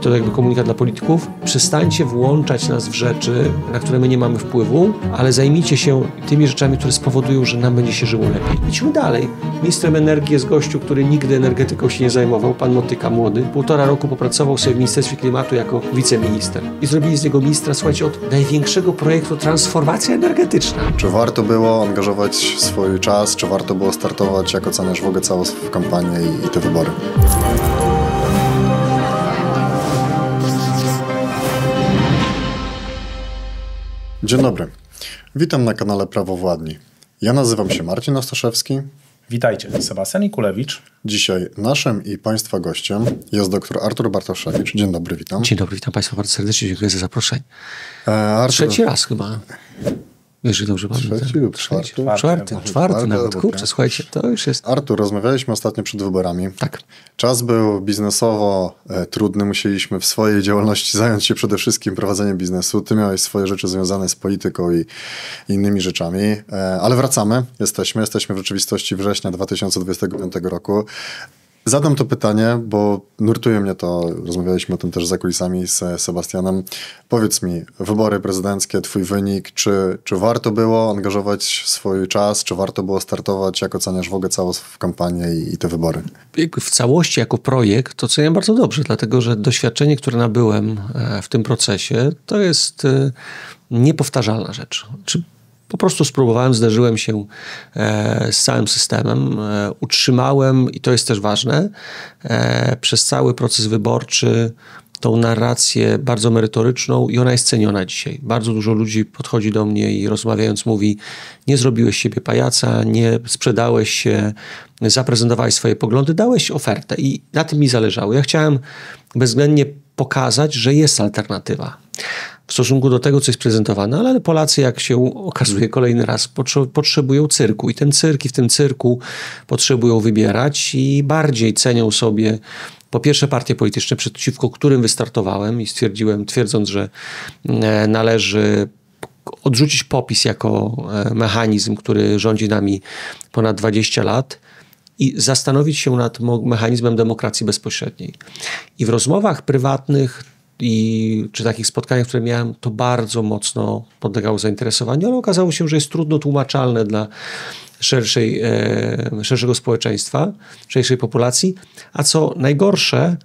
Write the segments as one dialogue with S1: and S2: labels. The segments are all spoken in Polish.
S1: to jakby komunikat dla polityków, przestańcie włączać nas w rzeczy, na które my nie mamy wpływu, ale zajmijcie się tymi rzeczami, które spowodują, że nam będzie się żyło lepiej. Idźmy dalej. Ministrem energii jest gościu, który nigdy energetyką się nie zajmował, pan Motyka, młody. 1,5 roku popracował sobie w Ministerstwie Klimatu jako wiceminister. I zrobili z niego ministra, słuchajcie, od największego projektu transformacja energetyczna.
S2: Czy warto było angażować swój czas, czy warto było startować, jak oceniasz w ogóle całą kampanię i te wybory? Dzień dobry. Witam na kanale Prawowładni. Ja nazywam się Marcin Ostaszewski.
S3: Witajcie, Sebastian Ikulewicz.
S2: Dzisiaj naszym i Państwa gościem jest dr Artur Bartoszewicz. Dzień dobry, witam.
S1: Dzień dobry, witam Państwa bardzo serdecznie, dziękuję za zaproszenie.
S2: Artur...
S1: Trzeci raz chyba. Jeżeli dobrze pamiętam.
S2: Trzeci lub
S1: czwarty nawet. Kurczę, słuchajcie, to już jest...
S2: Artur, rozmawialiśmy ostatnio przed wyborami.
S1: Tak.
S2: Czas był biznesowo trudny. Musieliśmy w swojej działalności zająć się przede wszystkim prowadzeniem biznesu. Ty miałeś swoje rzeczy związane z polityką i innymi rzeczami. Ale wracamy. Jesteśmy w rzeczywistości września 2025 roku. Zadam to pytanie, bo nurtuje mnie to, rozmawialiśmy o tym też za kulisami z Sebastianem. Powiedz mi, wybory prezydenckie, twój wynik, czy warto było angażować swój czas, czy warto było startować, jak oceniasz w ogóle całą kampanię i te wybory?
S1: W całości jako projekt to oceniam bardzo dobrze, dlatego że doświadczenie, które nabyłem w tym procesie, to jest niepowtarzalna rzecz. Po prostu spróbowałem, zderzyłem się z całym systemem, utrzymałem, i to jest też ważne, przez cały proces wyborczy tą narrację bardzo merytoryczną i ona jest ceniona dzisiaj. Bardzo dużo ludzi podchodzi do mnie i rozmawiając mówi: nie zrobiłeś siebie pajaca, nie sprzedałeś się, zaprezentowałeś swoje poglądy, dałeś ofertę i na tym mi zależało. Ja chciałem bezwzględnie pokazać, że jest alternatywa w stosunku do tego, co jest prezentowane, ale Polacy, jak się okazuje kolejny raz, potrzebują cyrku i ten cyrk i w tym cyrku potrzebują wybierać i bardziej cenią sobie po pierwsze partie polityczne, przeciwko którym wystartowałem i stwierdziłem, twierdząc, że należy odrzucić PO-PiS jako mechanizm, który rządzi nami ponad 20 lat i zastanowić się nad mechanizmem demokracji bezpośredniej. I w rozmowach prywatnych czy takich spotkaniach, które miałem, to bardzo mocno podlegało zainteresowaniu, ale okazało się, że jest trudno tłumaczalne dla szerszego społeczeństwa, szerszej populacji, a co najgorsze,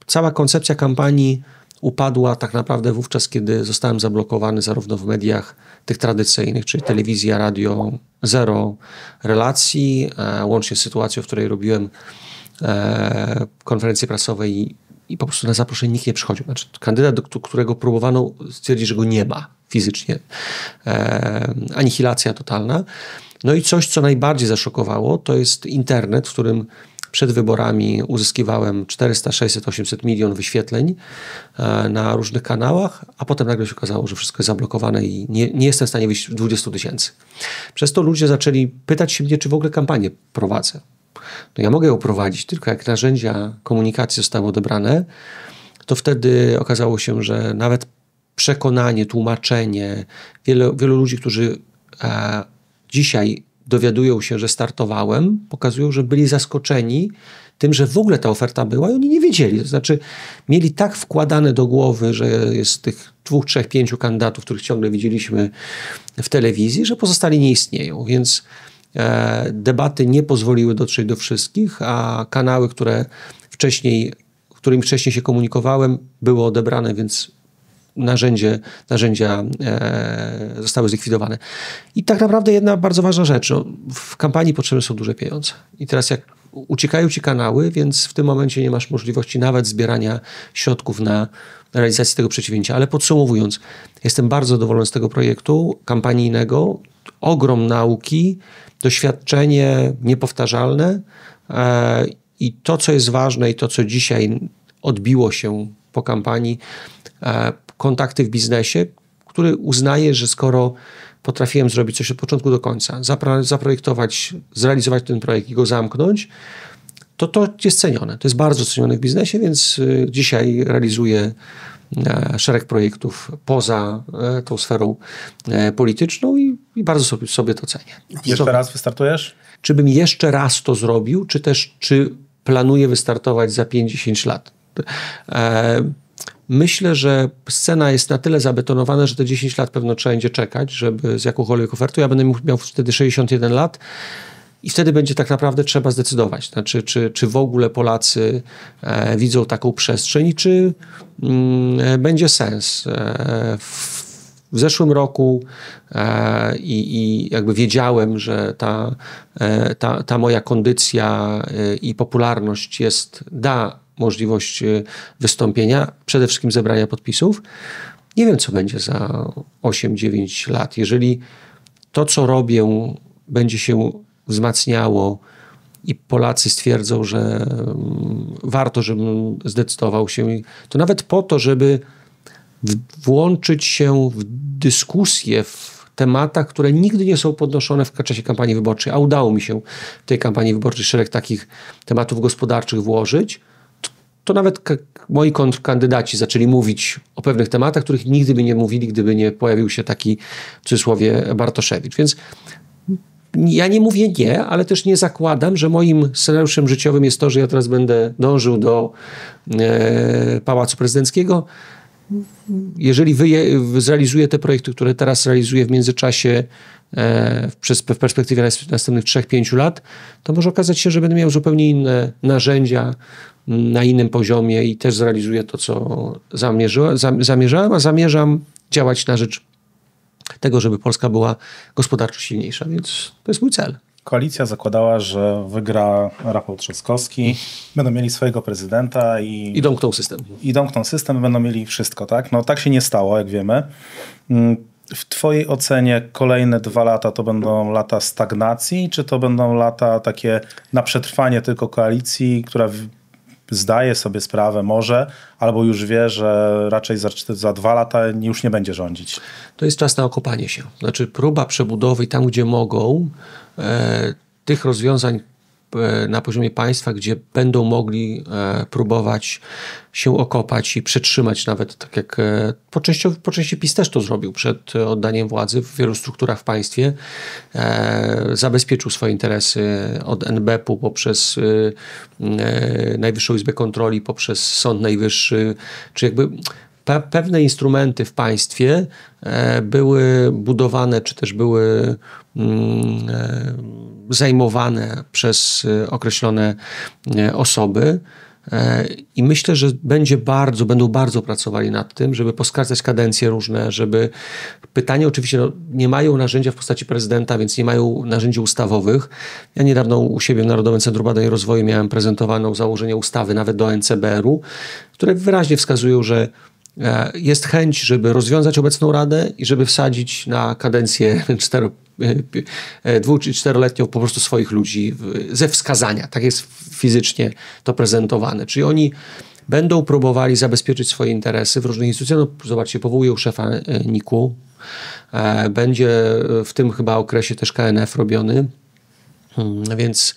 S1: cała koncepcja kampanii upadła tak naprawdę wówczas, kiedy zostałem zablokowany zarówno w mediach tych tradycyjnych, czyli telewizja, radio, zero relacji, łącznie z sytuacją, w której robiłem konferencje prasowe i po prostu na zaproszenie nikt nie przychodził. Znaczy, kandydat, do którego próbowano stwierdzić, że go nie ma fizycznie. Anihilacja totalna. No i coś, co najbardziej zaszokowało, to jest internet, w którym przed wyborami uzyskiwałem 400, 600, 800 milion wyświetleń na różnych kanałach, a potem nagle się okazało, że wszystko jest zablokowane i nie jestem w stanie wyjść 20 000. Przez to ludzie zaczęli pytać się mnie, czy w ogóle kampanię prowadzę. No ja mogę ją prowadzić, tylko jak narzędzia komunikacji zostały odebrane, to wtedy okazało się, że nawet przekonanie, tłumaczenie, wielu ludzi, którzy dzisiaj dowiadują się, że startowałem, pokazują, że byli zaskoczeni tym, że w ogóle ta oferta była i oni nie wiedzieli. To znaczy mieli tak wkładane do głowy, że jest tych 2, 3, 5 kandydatów, których ciągle widzieliśmy w telewizji, że pozostali nie istnieją, więc debaty nie pozwoliły dotrzeć do wszystkich, a kanały, którymi wcześniej się komunikowałem, były odebrane, więc narzędzia zostały zlikwidowane. I tak naprawdę jedna bardzo ważna rzecz. W kampanii potrzebne są duże pieniądze. I teraz jak uciekają ci kanały, więc w tym momencie nie masz możliwości nawet zbierania środków na realizację tego przedsięwzięcia. Ale podsumowując, jestem bardzo zadowolony z tego projektu kampanijnego. Ogrom nauki, doświadczenie niepowtarzalne i to, co jest ważne i to, co dzisiaj odbiło się po kampanii, kontakty w biznesie, który uznaje, że skoro potrafiłem zrobić coś od początku do końca, zaprojektować, zrealizować ten projekt i go zamknąć, to jest cenione. To jest bardzo cenione w biznesie, więc dzisiaj realizuję szereg projektów poza tą sferą polityczną i bardzo sobie to cenię.
S3: Jeszcze raz wystartujesz?
S1: Czy bym jeszcze raz to zrobił, czy planuję wystartować za 5-10 lat? Myślę, że scena jest na tyle zabetonowana, że te 10 lat pewno trzeba będzie czekać, żeby z jakąkolwiek ofertą. Ja będę miał wtedy 61 lat i wtedy będzie tak naprawdę trzeba zdecydować, znaczy, czy w ogóle Polacy widzą taką przestrzeń, czy będzie sens. W zeszłym roku i jakby wiedziałem, że ta moja kondycja i popularność da możliwość wystąpienia, przede wszystkim zebrania podpisów. Nie wiem, co będzie za 8-9 lat. Jeżeli to, co robię, będzie się wzmacniało i Polacy stwierdzą, że warto, żebym zdecydował się, to nawet po to, żeby włączyć się w dyskusję w tematach, które nigdy nie są podnoszone w czasie kampanii wyborczej, a udało mi się w tej kampanii wyborczej szereg takich tematów gospodarczych włożyć, to nawet moi kontrkandydaci zaczęli mówić o pewnych tematach, których nigdy by nie mówili, gdyby nie pojawił się taki, w cudzysłowie, Bartoszewicz. Więc ja nie mówię nie, ale też nie zakładam, że moim scenariuszem życiowym jest to, że ja teraz będę dążył do Pałacu Prezydenckiego. Jeżeli zrealizuję te projekty, które teraz realizuję w międzyczasie w perspektywie następnych 3-5 lat, to może okazać się, że będę miał zupełnie inne narzędzia na innym poziomie i też zrealizuję to, co zamierzałem, a zamierzam działać na rzecz tego, żeby Polska była gospodarczo silniejsza, więc to jest mój cel.
S3: Koalicja zakładała, że wygra Rafał Trzaskowski, będą mieli swojego prezydenta
S1: i domkną system.
S3: I domkną system, będą mieli wszystko, tak? No tak się nie stało, jak wiemy. W twojej ocenie kolejne 2 lata to będą lata stagnacji, czy to będą lata takie na przetrwanie tylko koalicji, która zdaje sobie sprawę może, albo już wie, że raczej za 2 lata już nie będzie rządzić?
S1: To jest czas na okopanie się. Znaczy próba przebudowy tam, gdzie mogą, tych rozwiązań na poziomie państwa, gdzie będą mogli próbować się okopać i przetrzymać nawet, tak jak po części PiS też to zrobił przed oddaniem władzy w wielu strukturach w państwie, zabezpieczył swoje interesy od NBP-u poprzez Najwyższą Izbę Kontroli, poprzez Sąd Najwyższy, czy jakby pewne instrumenty w państwie były budowane, czy też były zajmowane przez określone osoby i myślę, że będą bardzo pracowali nad tym, żeby poskracać kadencje różne, żeby pytanie oczywiście nie mają narzędzia w postaci prezydenta, więc nie mają narzędzi ustawowych. Ja niedawno u siebie w Narodowym Centrum Badań i Rozwoju miałem prezentowaną założenie ustawy nawet do NCBR-u, które wyraźnie wskazują, że jest chęć, żeby rozwiązać obecną Radę i żeby wsadzić na kadencję 2- czy 4-letnią po prostu swoich ludzi ze wskazania. Tak jest fizycznie to prezentowane. Czyli oni będą próbowali zabezpieczyć swoje interesy w różnych instytucjach. No, zobaczcie, powołują szefa NIK-u. Będzie w tym chyba okresie też KNF robiony. Więc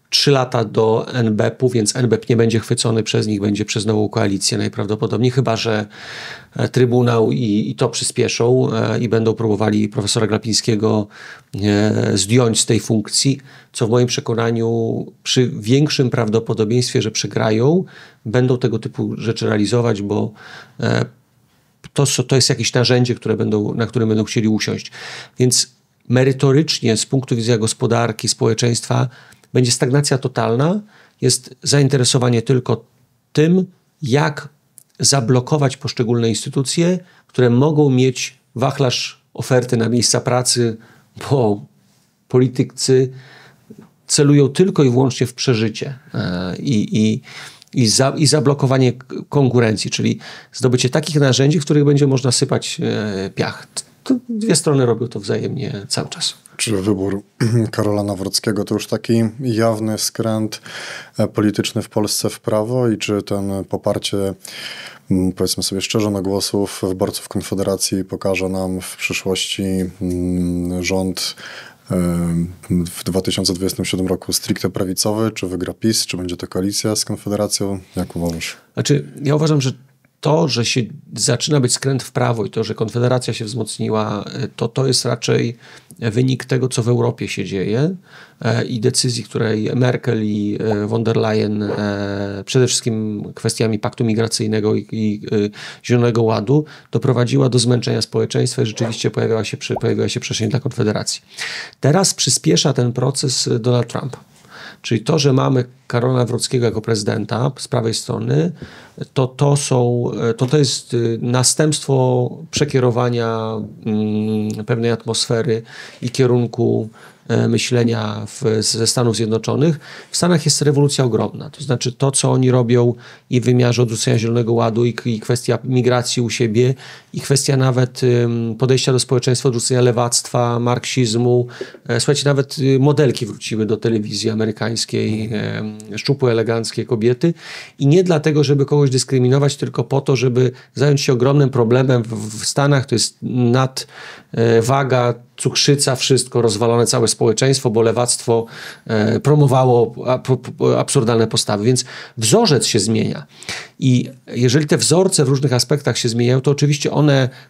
S1: 3 lata do NBP-u, więc NBP nie będzie chwycony przez nich, będzie przez nową koalicję najprawdopodobniej, chyba że Trybunał i to przyspieszą i będą próbowali profesora Glapińskiego zdjąć z tej funkcji, co w moim przekonaniu przy większym prawdopodobieństwie, że przegrają, będą tego typu rzeczy realizować, bo to jest jakieś narzędzie, na którym będą chcieli usiąść. Więc merytorycznie z punktu widzenia gospodarki, społeczeństwa będzie stagnacja totalna, jest zainteresowanie tylko tym, jak zablokować poszczególne instytucje, które mogą mieć wachlarz oferty na miejsca pracy, bo politycy celują tylko i wyłącznie w przeżycie i zablokowanie konkurencji, czyli zdobycie takich narzędzi, w których będzie można sypać piach. To 2 strony robią to wzajemnie cały czas.
S2: Czy wybór Karola Nawrockiego to już taki jawny skręt polityczny w Polsce w prawo i czy ten poparcie, powiedzmy sobie szczerze, na głosów wyborców Konfederacji pokaże nam w przyszłości rząd w 2027 roku stricte prawicowy, czy wygra PiS, czy będzie to koalicja z Konfederacją? Jak uważasz?
S1: Znaczy, ja uważam, że to, że się zaczyna być skręt w prawo i to, że Konfederacja się wzmocniła, to jest raczej wynik tego, co w Europie się dzieje i decyzji, której Merkel i von der Leyen przede wszystkim kwestiami paktu migracyjnego i Zielonego Ładu doprowadziła do zmęczenia społeczeństwa i rzeczywiście pojawiła się przestrzeń dla Konfederacji. Teraz przyspiesza ten proces Donald Trump. Czyli to, że mamy Karola Nawrockiego jako prezydenta z prawej strony, to jest następstwo przekierowania pewnej atmosfery i kierunku myślenia ze Stanów Zjednoczonych. W Stanach jest rewolucja ogromna. To znaczy to, co oni robią i w wymiarze odrzucenia Zielonego Ładu i kwestia migracji u siebie i kwestia nawet podejścia do społeczeństwa, odrzucenia lewactwa, marksizmu. Słuchajcie, nawet modelki wróciły do telewizji amerykańskiej, szczupłe, eleganckie kobiety i nie dlatego, żeby kogoś dyskryminować, tylko po to, żeby zająć się ogromnym problemem w Stanach. To jest nadwaga, cukrzyca, wszystko, rozwalone całe społeczeństwo, bo lewactwo promowało absurdalne postawy. Więc wzorzec się zmienia. I jeżeli te wzorce w różnych aspektach się zmieniają, to oczywiście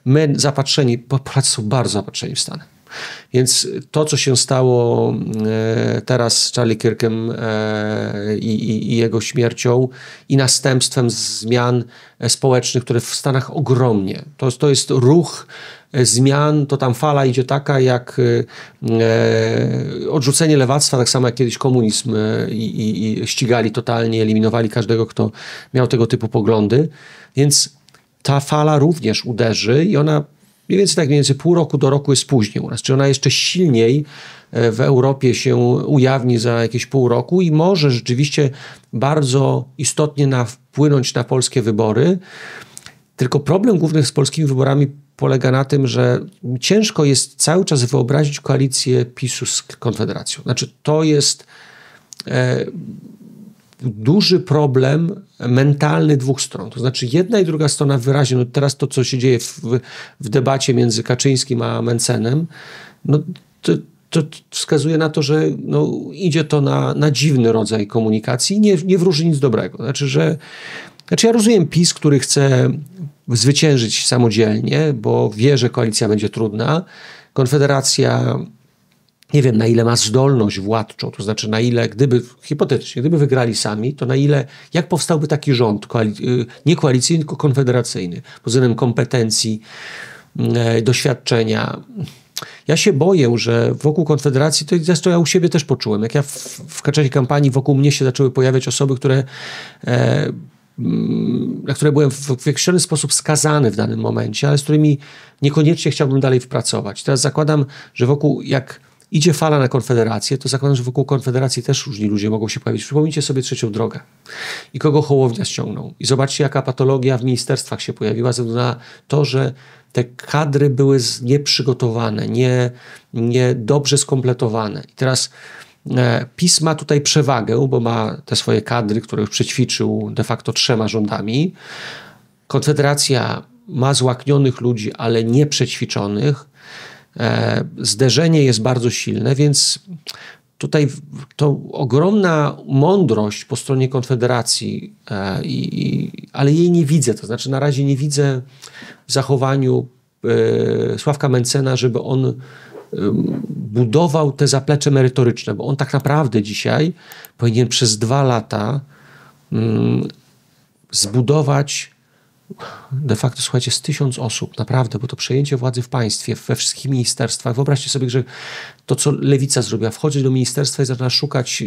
S1: my zapatrzeni, Polacy są bardzo zapatrzeni w Stany. Więc to, co się stało teraz z Charlie Kirkiem i jego śmiercią i następstwem zmian społecznych, które w Stanach ogromnie. To jest ruch zmian, to tam fala idzie taka jak odrzucenie lewactwa, tak samo jak kiedyś komunizm i ścigali totalnie, eliminowali każdego, kto miał tego typu poglądy. Więc ta fala również uderzy i ona mniej więcej pół roku do roku jest później u nas. Czy ona jeszcze silniej w Europie się ujawni za jakieś pół roku i może rzeczywiście bardzo istotnie wpłynąć na polskie wybory. Tylko problem główny z polskimi wyborami polega na tym, że ciężko jest cały czas wyobrazić koalicję PiS-u z Konfederacją. Znaczy to jest duży problem mentalny dwóch stron. To znaczy jedna i druga strona wyraźnie, teraz to, co się dzieje w debacie między Kaczyńskim a Mencenem, to wskazuje na to, że idzie to na dziwny rodzaj komunikacji i nie wróży nic dobrego. Znaczy ja rozumiem PiS, który chce zwyciężyć samodzielnie, bo wie, że koalicja będzie trudna. Konfederacja nie wiem, na ile ma zdolność władczą, to znaczy na ile, hipotetycznie, gdyby wygrali sami, to na ile, jak powstałby taki rząd, nie koalicyjny, tylko konfederacyjny, pod względem kompetencji, doświadczenia. Ja się boję, że wokół Konfederacji, to zresztą ja u siebie też poczułem, jak ja w czasie kampanii wokół mnie się zaczęły pojawiać osoby, na które byłem w określony sposób skazany w danym momencie, ale z którymi niekoniecznie chciałbym dalej pracować. Teraz zakładam, że jak idzie fala na Konfederację, to zakładam, że wokół Konfederacji też różni ludzie mogą się pojawić. Przypomnijcie sobie Trzecią Drogę i kogo Hołownia ściągnął. I zobaczcie, jaka patologia w ministerstwach się pojawiła ze względu na to, że te kadry były nieprzygotowane, nie dobrze skompletowane. I teraz PiS ma tutaj przewagę, bo ma te swoje kadry, które już przećwiczył de facto 3 rządami. Konfederacja ma złaknionych ludzi, ale nie przećwiczonych. Zderzenie jest bardzo silne, więc tutaj to ogromna mądrość po stronie Konfederacji, ale jej nie widzę. To znaczy na razie nie widzę w zachowaniu Sławka Mencena, żeby on budował te zaplecze merytoryczne, bo on tak naprawdę dzisiaj powinien przez 2 lata zbudować de facto, słuchajcie, z 1000 osób, naprawdę, bo to przejęcie władzy w państwie, we wszystkich ministerstwach. Wyobraźcie sobie, że to, co Lewica zrobiła, wchodzi do ministerstwa i zaczyna szukać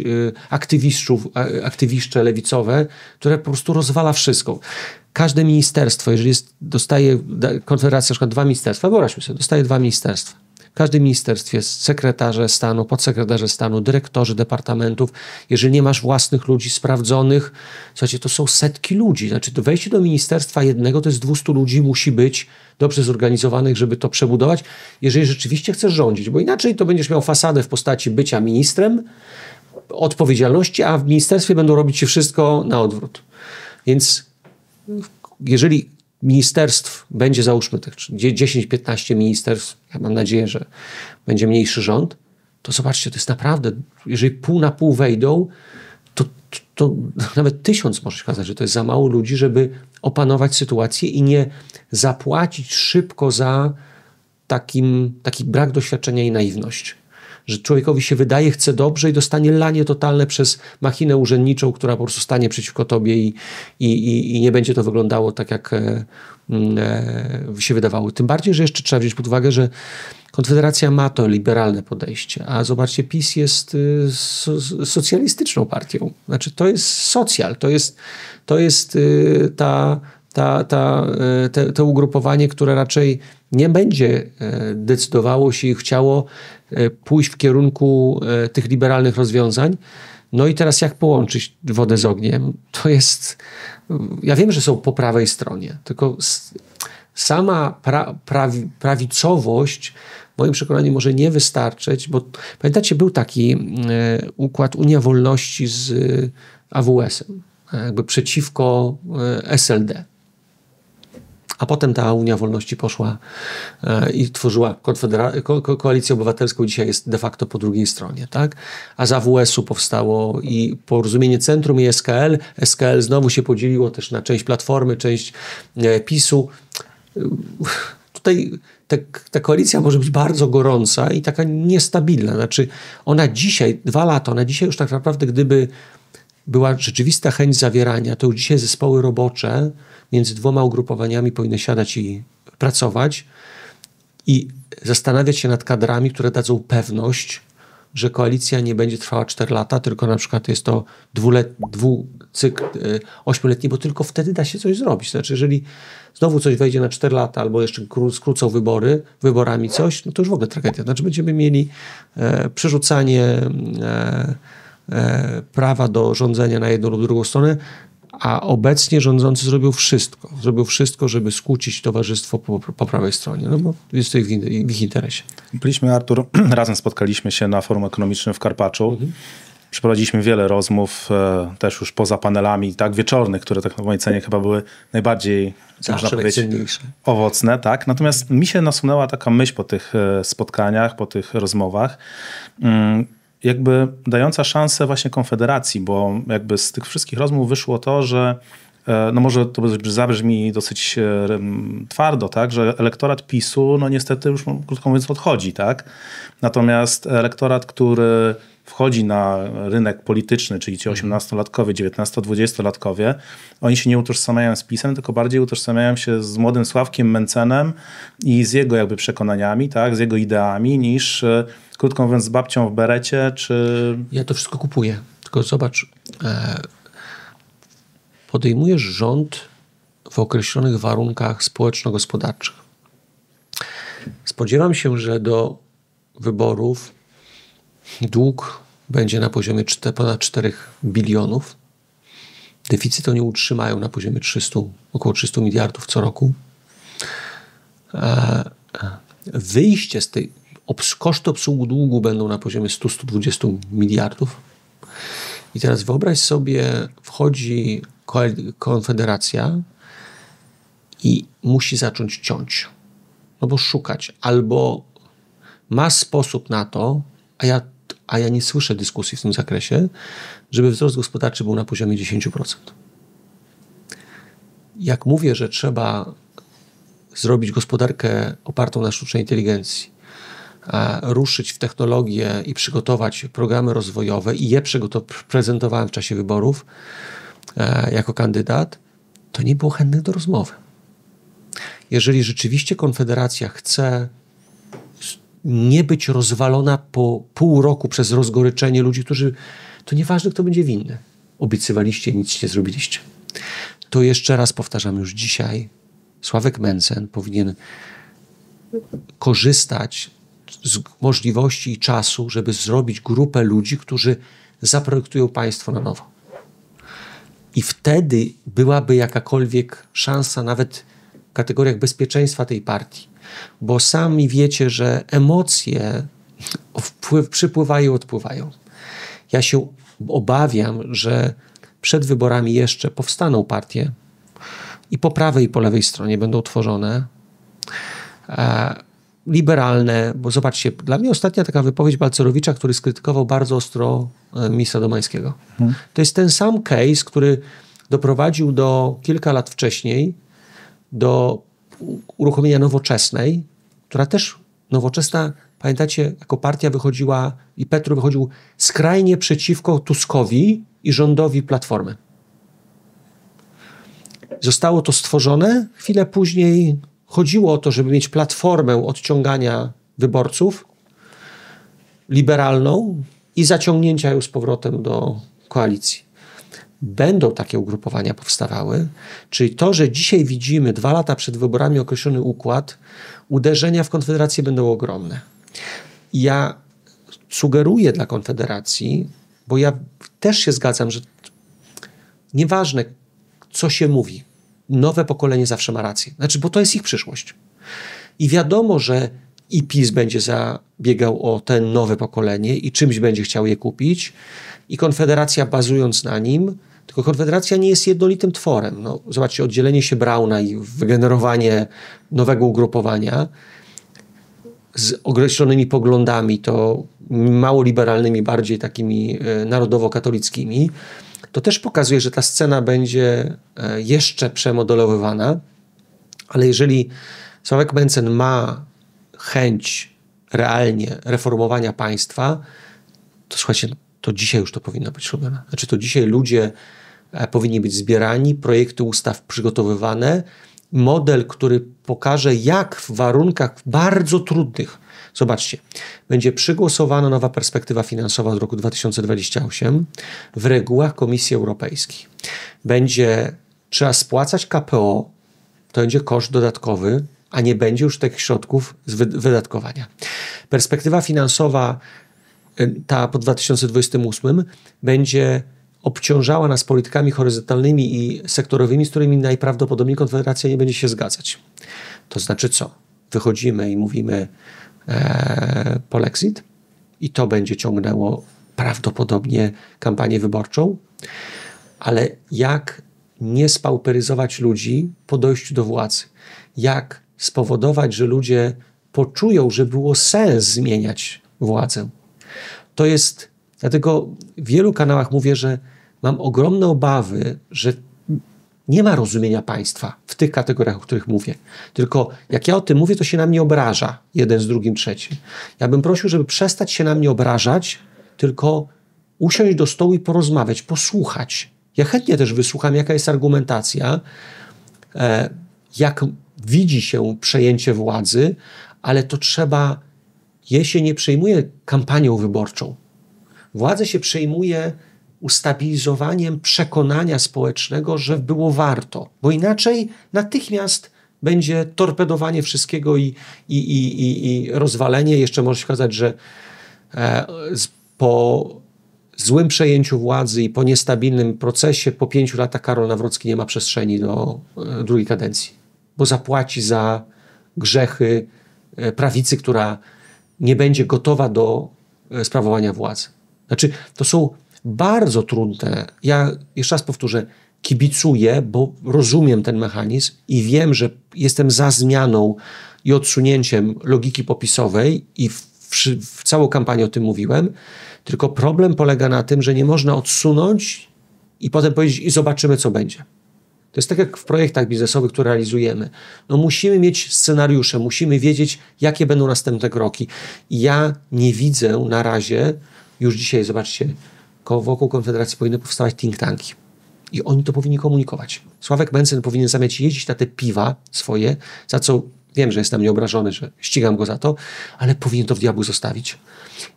S1: aktywiszcze lewicowe, które po prostu rozwala wszystko. Każde ministerstwo, jeżeli dostaje Konfederacja na przykład 2 ministerstwa, wyobraźmy sobie, dostaje 2 ministerstwa. W każdym ministerstwie jest sekretarze stanu, podsekretarze stanu, dyrektorzy departamentów. Jeżeli nie masz własnych ludzi sprawdzonych, słuchajcie, to są setki ludzi. Znaczy, to wejście do ministerstwa jednego to jest 200 ludzi, musi być dobrze zorganizowanych, żeby to przebudować, jeżeli rzeczywiście chcesz rządzić, bo inaczej to będziesz miał fasadę w postaci bycia ministrem, odpowiedzialności, a w ministerstwie będą robić ci wszystko na odwrót. Więc jeżeli ministerstw będzie, załóżmy, 10-15 ministerstw, ja mam nadzieję, że będzie mniejszy rząd, to zobaczcie, to jest naprawdę, jeżeli pół na pół wejdą, to nawet 1000 może się okazać, że to jest za mało ludzi, żeby opanować sytuację i nie zapłacić szybko za taki brak doświadczenia i naiwność. Że człowiekowi się wydaje, chce dobrze i dostanie lanie totalne przez machinę urzędniczą, która po prostu stanie przeciwko tobie i nie będzie to wyglądało tak, jak się wydawało. Tym bardziej, że jeszcze trzeba wziąć pod uwagę, że Konfederacja ma to liberalne podejście, a zobaczcie, PiS jest socjalistyczną partią. Znaczy to jest socjal, to jest to ugrupowanie, które raczej nie będzie decydowało się i chciało pójść w kierunku tych liberalnych rozwiązań. No i teraz jak połączyć wodę z ogniem? To jest... Ja wiem, że są po prawej stronie, tylko sama prawicowość w moim przekonaniu może nie wystarczyć, bo pamiętacie, był taki układ Unia Wolności z AWS-em, jakby przeciwko SLD. A potem ta Unia Wolności poszła i tworzyła Koalicję Obywatelską, dzisiaj jest de facto po drugiej stronie, tak? A z AWS-u powstało i Porozumienie Centrum i SKL. SKL znowu się podzieliło też na część Platformy, część PiS-u. Tutaj ta koalicja może być bardzo gorąca i taka niestabilna. Znaczy ona dzisiaj, 2 lata, ona dzisiaj już tak naprawdę, gdyby była rzeczywista chęć zawierania, to już dzisiaj zespoły robocze między 2 ugrupowaniami powinny siadać i pracować i zastanawiać się nad kadrami, które dadzą pewność, że koalicja nie będzie trwała 4 lata, tylko na przykład jest to cykl 8-letni, bo tylko wtedy da się coś zrobić. Znaczy, jeżeli znowu coś wejdzie na 4 lata albo jeszcze skrócą wyborami coś, no to już w ogóle tragedia. Znaczy będziemy mieli przerzucanie prawa do rządzenia na jedną lub drugą stronę, a obecnie rządzący zrobią wszystko, żeby skłócić towarzystwo po prawej stronie, no bo jest to w ich interesie.
S3: Byliśmy, Artur, razem spotkaliśmy się na Forum Ekonomicznym w Karpaczu. Przeprowadziliśmy wiele rozmów, też już poza panelami, tak, wieczornych, które tak w mojej cenie chyba były najbardziej, można powiedzieć, owocne, tak. Natomiast mi się nasunęła taka myśl po tych spotkaniach, po tych rozmowach, jakby dająca szansę właśnie Konfederacji, bo jakby z tych wszystkich rozmów wyszło to, że no może to zabrzmi dosyć twardo, tak, że elektorat PiS-u no niestety już krótko mówiąc odchodzi, tak. Natomiast elektorat, który wchodzi na rynek polityczny, czyli ci 18-latkowie, 19-20-latkowie, oni się nie utożsamiają z PiS-em, tylko bardziej utożsamiają się z młodym Sławkiem Mencenem i z jego jakby przekonaniami, tak, z jego ideami, niż krótko mówiąc z babcią w berecie, czy...
S1: Ja to wszystko kupuję, tylko zobacz, podejmujesz rząd w określonych warunkach społeczno-gospodarczych. Spodziewam się, że do wyborów dług będzie na poziomie ponad 4 bilionów. Deficyt oni utrzymają na poziomie około 300 miliardów co roku. Wyjście z tej koszty obsługi długu będą na poziomie 100-120 miliardów. I teraz wyobraź sobie, wchodzi Konfederacja i musi zacząć ciąć. No bo szukać. Albo ma sposób na to, a ja nie słyszę dyskusji w tym zakresie, żeby wzrost gospodarczy był na poziomie 10%. Jak mówię, że trzeba zrobić gospodarkę opartą na sztucznej inteligencji, ruszyć w technologię i przygotować programy rozwojowe i je prezentowałem w czasie wyborów jako kandydat, to nie było chętnych do rozmowy. Jeżeli rzeczywiście Konfederacja chce nie być rozwalona po pół roku przez rozgoryczenie ludzi, którzy, to nieważne kto będzie winny, obiecywaliście, nic nie zrobiliście. To jeszcze raz powtarzam już dzisiaj, Sławek Mencen powinien korzystać z możliwości i czasu, żeby zrobić grupę ludzi, którzy zaprojektują państwo na nowo. I wtedy byłaby jakakolwiek szansa nawet w kategoriach bezpieczeństwa tej partii. Bo sami wiecie, że emocje przypływają, odpływają. Ja się obawiam, że przed wyborami jeszcze powstaną partie i po prawej i po lewej stronie będą tworzone, liberalne, bo zobaczcie, dla mnie ostatnia taka wypowiedź Balcerowicza, który skrytykował bardzo ostro ministra Domańskiego. To jest ten sam case, który doprowadził kilka lat wcześniej do uruchomienia Nowoczesnej, która też, Nowoczesna, pamiętacie, jako partia wychodziła i Petru wychodził skrajnie przeciwko Tuskowi i rządowi Platformy. Zostało to stworzone, chwilę później chodziło o to, żeby mieć platformę odciągania wyborców liberalną i zaciągnięcia ją z powrotem do koalicji. Będą takie ugrupowania powstawały, czyli to, że dzisiaj widzimy 2 lata przed wyborami określony układ, uderzenia w Konfederację będą ogromne. I ja sugeruję dla Konfederacji, bo ja też się zgadzam, że nieważne, co się mówi, nowe pokolenie zawsze ma rację. Znaczy, bo to jest ich przyszłość. I wiadomo, że i PiS będzie zabiegał o te nowe pokolenie i czymś będzie chciał je kupić i Konfederacja bazując na nim, tylko Konfederacja nie jest jednolitym tworem. No, zobaczcie, oddzielenie się Brauna i wygenerowanie nowego ugrupowania z określonymi poglądami, to mało liberalnymi, bardziej takimi narodowo-katolickimi, to też pokazuje, że ta scena będzie jeszcze przemodelowywana, ale jeżeli Sławek Mencen ma chęć realnie reformowania państwa, to słuchajcie, to dzisiaj już to powinno być robione. Znaczy to dzisiaj ludzie powinni być zbierani, projekty ustaw przygotowywane, model, który pokaże, jak w warunkach bardzo trudnych, zobaczcie, będzie przygłosowana nowa perspektywa finansowa od roku 2028 w regułach Komisji Europejskiej. Będzie trzeba spłacać KPO, to będzie koszt dodatkowy, a nie będzie już tych środków z wydatkowania. Perspektywa finansowa ta po 2028 będzie obciążała nas politykami horyzontalnymi i sektorowymi, z którymi najprawdopodobniej Konfederacja nie będzie się zgadzać. To znaczy co? Wychodzimy i mówimy polexit i to będzie ciągnęło prawdopodobnie kampanię wyborczą, ale jak nie spauperyzować ludzi po dojściu do władzy? Jak spowodować, że ludzie poczują, że było sens zmieniać władzę? To jest, dlatego w wielu kanałach mówię, że mam ogromne obawy, że nie ma rozumienia państwa w tych kategoriach, o których mówię. Tylko jak ja o tym mówię, to się na mnie obraża jeden z drugim, trzeci. Ja bym prosił, żeby przestać się na mnie obrażać, tylko usiąść do stołu i porozmawiać, posłuchać. Ja chętnie też wysłucham, jaka jest argumentacja, jak widzi się przejęcie władzy, ale to trzeba, je się nie przejmuje kampanią wyborczą. Władzę się przejmuje ustabilizowaniem przekonania społecznego, że było warto, bo inaczej natychmiast będzie torpedowanie wszystkiego i rozwalenie. Jeszcze może się okazać, że po złym przejęciu władzy i po niestabilnym procesie po 5 latach Karol Nawrocki nie ma przestrzeni do drugiej kadencji, bo zapłaci za grzechy prawicy, która nie będzie gotowa do sprawowania władzy. Znaczy, to są bardzo trudne. Ja jeszcze raz powtórzę, kibicuję, bo rozumiem ten mechanizm i wiem, że jestem za zmianą i odsunięciem logiki popisowej i w całą kampanię o tym mówiłem, tylko problem polega na tym, że nie można odsunąć i potem powiedzieć i zobaczymy, co będzie. To jest tak jak w projektach biznesowych, które realizujemy. No musimy mieć scenariusze, musimy wiedzieć, jakie będą następne kroki. I ja nie widzę na razie, już dzisiaj, zobaczcie, wokół Konfederacji powinny powstawać think tanki. I oni to powinni komunikować. Sławek Mencen powinien zamiast jeździć na te piwa swoje, za co wiem, że jest na mnie obrażony, że ścigam go za to, ale powinien to w diabłu zostawić.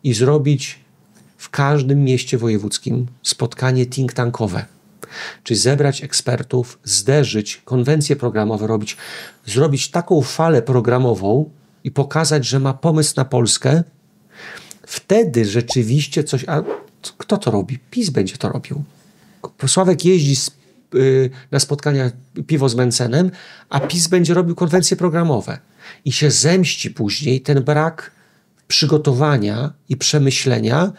S1: I zrobić w każdym mieście wojewódzkim spotkanie think tankowe. Czyli zebrać ekspertów, zderzyć, konwencje programowe robić, zrobić taką falę programową i pokazać, że ma pomysł na Polskę. Wtedy rzeczywiście coś... A kto to robi? PiS będzie to robił. Sławek jeździ na spotkania piwo z Mencenem, a PiS będzie robił konwencje programowe. I się zemści później ten brak przygotowania i przemyślenia,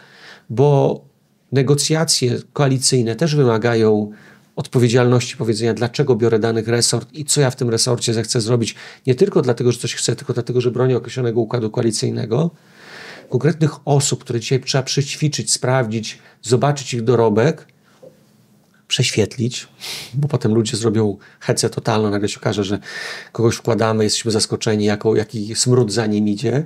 S1: bo negocjacje koalicyjne też wymagają odpowiedzialności powiedzenia, dlaczego biorę dany resort i co ja w tym resorcie zechcę zrobić. Nie tylko dlatego, że coś chcę, tylko dlatego, że bronię określonego układu koalicyjnego. Konkretnych osób, które dzisiaj trzeba przećwiczyć, sprawdzić, zobaczyć ich dorobek, prześwietlić, bo potem ludzie zrobią hecę totalną, nagle się okaże, że kogoś wkładamy, jesteśmy zaskoczeni, jaki smród za nim idzie.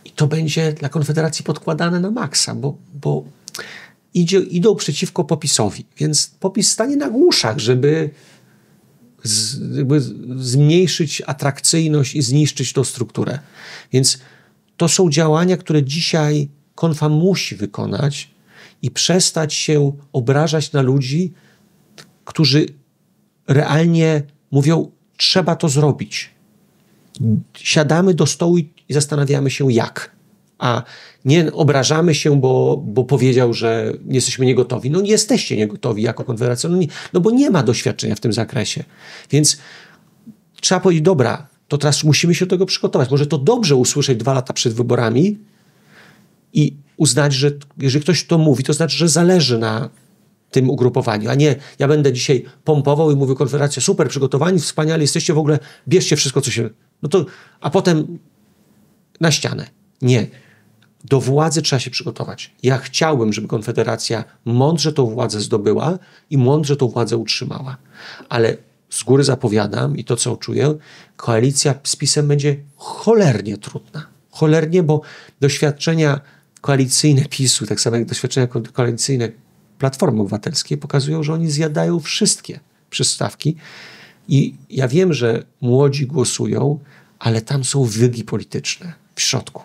S1: I to będzie dla Konfederacji podkładane na maksa, bo idą przeciwko PO-PiS-owi. Więc PO-PiS stanie na głuszach, żeby zmniejszyć atrakcyjność i zniszczyć tą strukturę. Więc to są działania, które dzisiaj Konfa musi wykonać i przestać się obrażać na ludzi, którzy realnie mówią, trzeba to zrobić. Siadamy do stołu i zastanawiamy się jak. A nie obrażamy się, bo powiedział, że jesteśmy niegotowi. No nie jesteście niegotowi jako Konfederacja, bo nie ma doświadczenia w tym zakresie. Więc trzeba powiedzieć, dobra, to teraz musimy się do tego przygotować. Może to dobrze usłyszeć 2 lata przed wyborami i uznać, że jeżeli ktoś to mówi, to znaczy, że zależy na tym ugrupowaniu, a nie ja będę dzisiaj pompował i mówił Konfederacja, super, przygotowani, wspaniale jesteście, w ogóle bierzcie wszystko, co się... No to, a potem na ścianę. Nie. Do władzy trzeba się przygotować. Ja chciałbym, żeby Konfederacja mądrze tą władzę zdobyła i mądrze tą władzę utrzymała. Ale z góry zapowiadam i to, co czuję, koalicja z PiS-em będzie cholernie trudna. Cholernie, bo doświadczenia koalicyjne PiS-u, tak samo jak doświadczenia koalicyjne Platformy Obywatelskiej pokazują, że oni zjadają wszystkie przystawki i ja wiem, że młodzi głosują, ale tam są wygi polityczne w środku,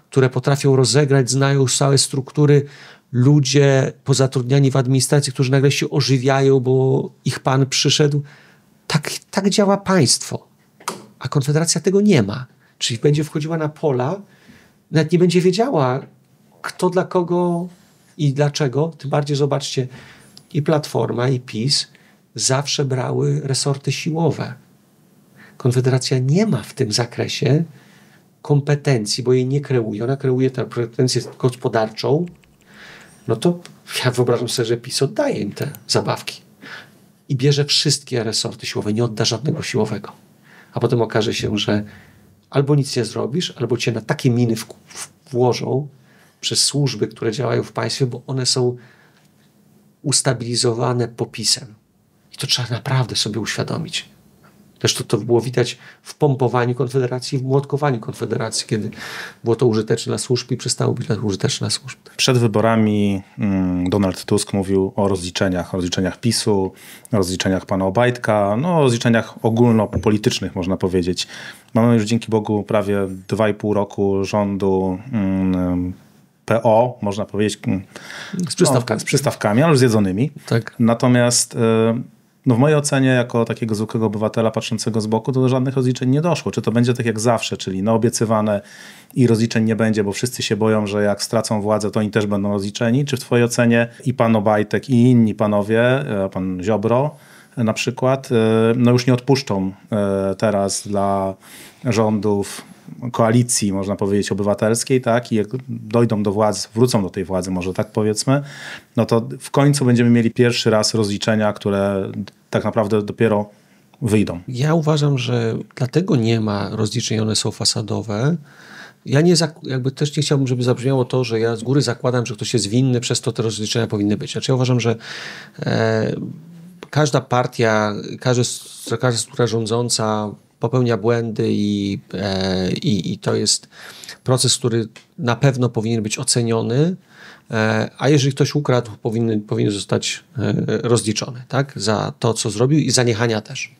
S1: które potrafią rozegrać, znają całe struktury, ludzie pozatrudniani w administracji, którzy nagle się ożywiają, bo ich pan przyszedł. Tak działa państwo, a Konfederacja tego nie ma. Czyli będzie wchodziła na pola, nawet nie będzie wiedziała, kto dla kogo i dlaczego. Tym bardziej zobaczcie, i Platforma, i PiS zawsze brały resorty siłowe. Konfederacja nie ma w tym zakresie kompetencji, bo jej nie kreuje. Ona kreuje tę kompetencję gospodarczą. No to ja wyobrażam sobie, że PiS oddaje im te zabawki i bierze wszystkie resorty siłowe, nie odda żadnego siłowego. A potem okaże się, że albo nic nie zrobisz, albo cię na takie miny włożą przez służby, które działają w państwie, bo one są ustabilizowane PO-PiS-em. I to trzeba naprawdę sobie uświadomić. Zresztą to było widać w pompowaniu Konfederacji i w młotkowaniu Konfederacji, kiedy było to użyteczne dla służb i przestało być użyteczne dla służb.
S3: Przed wyborami Donald Tusk mówił o rozliczeniach PiS-u, o rozliczeniach pana Obajtka, o rozliczeniach ogólnopolitycznych, można powiedzieć. Mamy już dzięki Bogu prawie 2,5 roku rządu PO, można powiedzieć, z przystawkami, ale już zjedzonymi.
S1: Tak.
S3: Natomiast w mojej ocenie, jako takiego zwykłego obywatela patrzącego z boku, to do żadnych rozliczeń nie doszło. Czy to będzie tak jak zawsze, czyli obiecywane i rozliczeń nie będzie, bo wszyscy się boją, że jak stracą władzę, to oni też będą rozliczeni? Czy w twojej ocenie i pan Obajtek, i inni panowie, pan Ziobro na przykład, już nie odpuszczą teraz dla rządów koalicji, można powiedzieć, obywatelskiej, tak? I jak dojdą do władzy, wrócą do tej władzy, może tak powiedzmy, no to w końcu będziemy mieli pierwszy raz rozliczenia, które tak naprawdę dopiero wyjdą.
S1: Ja uważam, że dlatego nie ma rozliczeń, one są fasadowe. Ja też nie chciałbym, żeby zabrzmiało to, że ja z góry zakładam, że ktoś jest winny, przez to te rozliczenia powinny być. Znaczy ja uważam, że każda partia, każda struktura rządząca popełnia błędy i to jest proces, który na pewno powinien być oceniony, a jeżeli ktoś ukradł, powinien zostać rozliczony, tak? Za to, co zrobił i zaniechania też.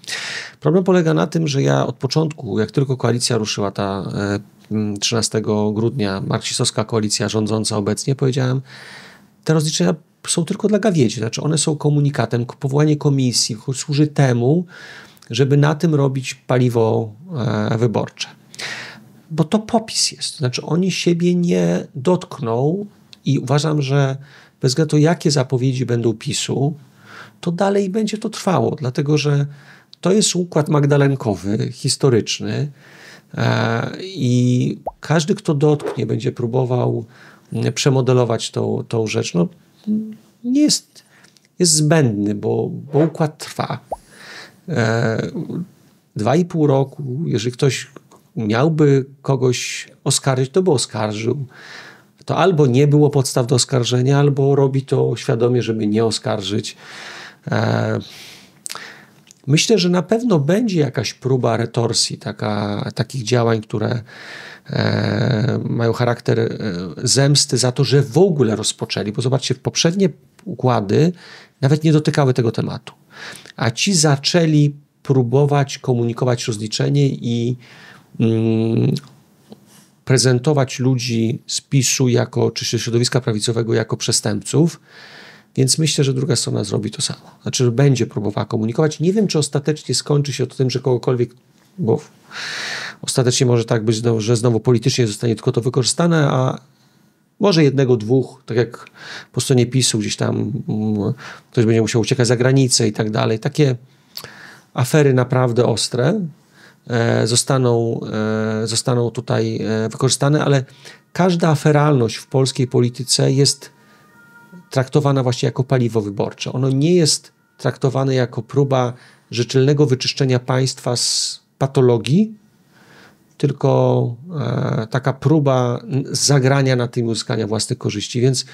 S1: Problem polega na tym, że ja od początku, jak tylko koalicja ruszyła, ta 13 grudnia, marksistowska koalicja rządząca obecnie, powiedziałem, te rozliczenia są tylko dla gawiedzi, znaczy one są komunikatem, powołanie komisji służy temu, żeby na tym robić paliwo wyborcze. Bo to PO-PiS jest. Znaczy oni siebie nie dotkną i uważam, że bez względu jakie zapowiedzi będą PiS-u, to dalej będzie to trwało, dlatego że to jest układ magdalenkowy, historyczny i każdy, kto dotknie, będzie próbował przemodelować tą rzecz. No, jest zbędny, bo układ trwa. 2,5 roku, jeżeli ktoś miałby kogoś oskarżyć, to by oskarżył. To albo nie było podstaw do oskarżenia, albo robi to świadomie, żeby nie oskarżyć. Myślę, że na pewno będzie jakaś próba retorsji, takich działań, które mają charakter zemsty za to, że w ogóle rozpoczęli. Bo zobaczcie, poprzednie układy nawet nie dotykały tego tematu. A ci zaczęli próbować komunikować rozliczenie i prezentować ludzi z PiS-u czy środowiska prawicowego jako przestępców. Więc myślę, że druga strona zrobi to samo. Znaczy, że będzie próbowała komunikować. Nie wiem, czy ostatecznie skończy się to tym, że kogokolwiek, bo ostatecznie może tak być, że znowu politycznie zostanie tylko to wykorzystane, a może jednego, dwóch, tak jak po stronie PiS-u gdzieś tam ktoś będzie musiał uciekać za granicę i tak dalej. Takie afery naprawdę ostre zostaną tutaj wykorzystane, ale każda aferalność w polskiej polityce jest traktowana właśnie jako paliwo wyborcze. Ono nie jest traktowane jako próba rzetelnego wyczyszczenia państwa z patologii, tylko taka próba zagrania na tym, uzyskania własnych korzyści. Więc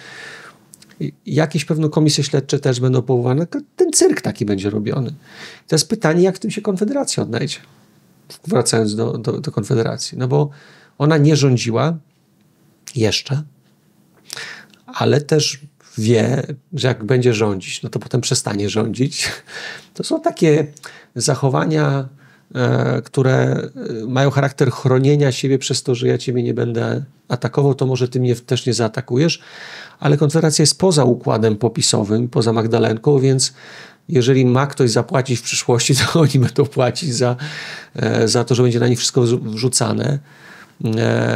S1: jakieś pewno komisje śledcze też będą powołane. Ten cyrk taki będzie robiony. To jest pytanie, jak w tym się Konfederacja odnajdzie. Wracając do Konfederacji. No bo ona nie rządziła jeszcze, ale też wie, że jak będzie rządzić, no to potem przestanie rządzić. To są takie zachowania, które mają charakter chronienia siebie przez to, że ja ciebie nie będę atakował, to może ty mnie też nie zaatakujesz, ale Konfederacja jest poza układem popisowym, poza Magdalenką, więc jeżeli ma ktoś zapłacić w przyszłości, to oni będą płacić za to, że będzie na nich wszystko wrzucane.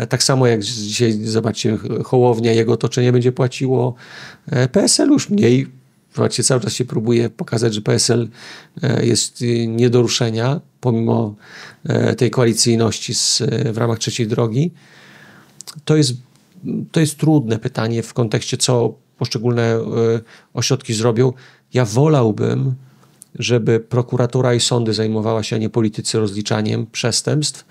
S1: Tak samo jak dzisiaj, zobaczcie, Hołownia, jego otoczenie będzie płaciło, PSL już mniej. Zobaczcie, cały czas się próbuje pokazać, że PSL jest nie do ruszenia, pomimo tej koalicyjności w ramach trzeciej drogi. To jest trudne pytanie w kontekście, co poszczególne ośrodki zrobią. Ja wolałbym, żeby prokuratura i sądy zajmowała się, a nie politycy, rozliczaniem przestępstw,